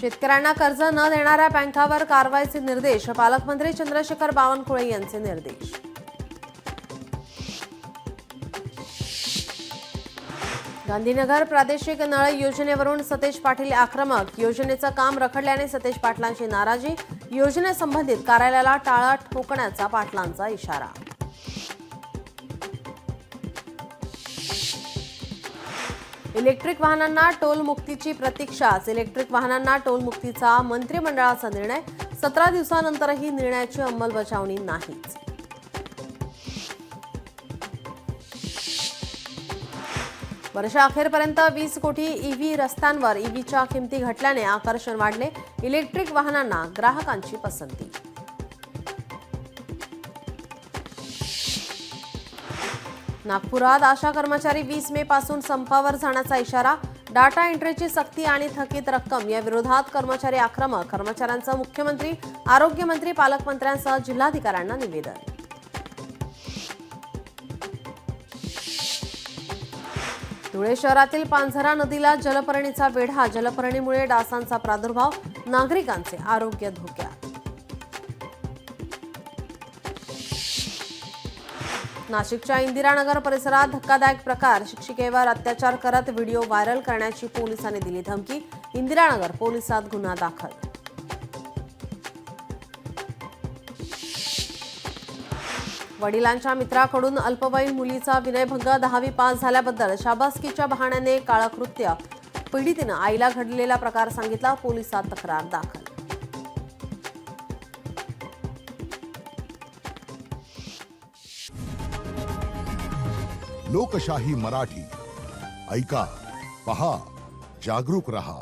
शेतकऱ्यांना कर्ज न देणाऱ्या बँकांवर कारवाईचे निर्देश. पालकमंत्री चंद्रशेखर बावनकुळे यांचे निर्देश. गांधीनगर प्रादेशिक नळ योजनेवरून सतेज पाटील आक्रमक. योजनेचं काम रखडल्याने सतेज पाटलांची नाराजी. योजनेसंबंधित कार्यालयाला टाळा ठोकण्याचा पाटलांचा इशारा. इलेक्ट्रिक वाहनांना टोलमुक्तीची प्रतीक्षाच. इलेक्ट्रिक वाहनांना टोलमुक्तीचा मंत्रिमंडळाचा निर्णय. 17 दिवसांनंतरही निर्णयाची अंमलबजावणी नाहीच. वर्षाअखेरपर्यंत 20 कोटी ईव्ही रस्त्यांवर. ईव्हीच्या किमती घटल्याने आकर्षण वाढले. इलेक्ट्रिक वाहनांना ग्राहकांची पसंती. नागपुरात आशा कर्मचारी 20 मे पासून संपावर जाण्याचा इशारा. डाटा एंट्रीची सक्ती आणि थकीत रक्कम या विरोधात कर्मचारी आक्रमक. कर्मचाऱ्यांचं मुख्यमंत्री, आरोग्यमंत्री, पालकमंत्र्यांसह जिल्हाधिकाऱ्यांना निवेदन. धुळे शहरातील पांझरा नदीला जलपर्णीचा वेढा. जलपर्णीमुळे डासांचा प्रादुर्भाव. नागरिकांचे आरोग्य धोक्यात. नाशिकच्या इंदिरानगर परिसरात धक्कादायक प्रकार. शिक्षिकेवर अत्याचार करत व्हिडिओ व्हायरल करण्याची पोलिसांनी दिली धमकी. इंदिरानगर पोलिसात गुन्हा दाखल. वडिलांच्या मित्राकडून अल्पवयीन मुलीचा विनयभंग. 10वी पास झाल्याबद्दल शाबासकीच्या बहाण्याने काळकृत्य. पीडितेनं आईला घडलेला प्रकार सांगितला. पोलिसात तक्रार दाखल. लोकशाही मराठी ऐका, पहा, जागरूक रहा.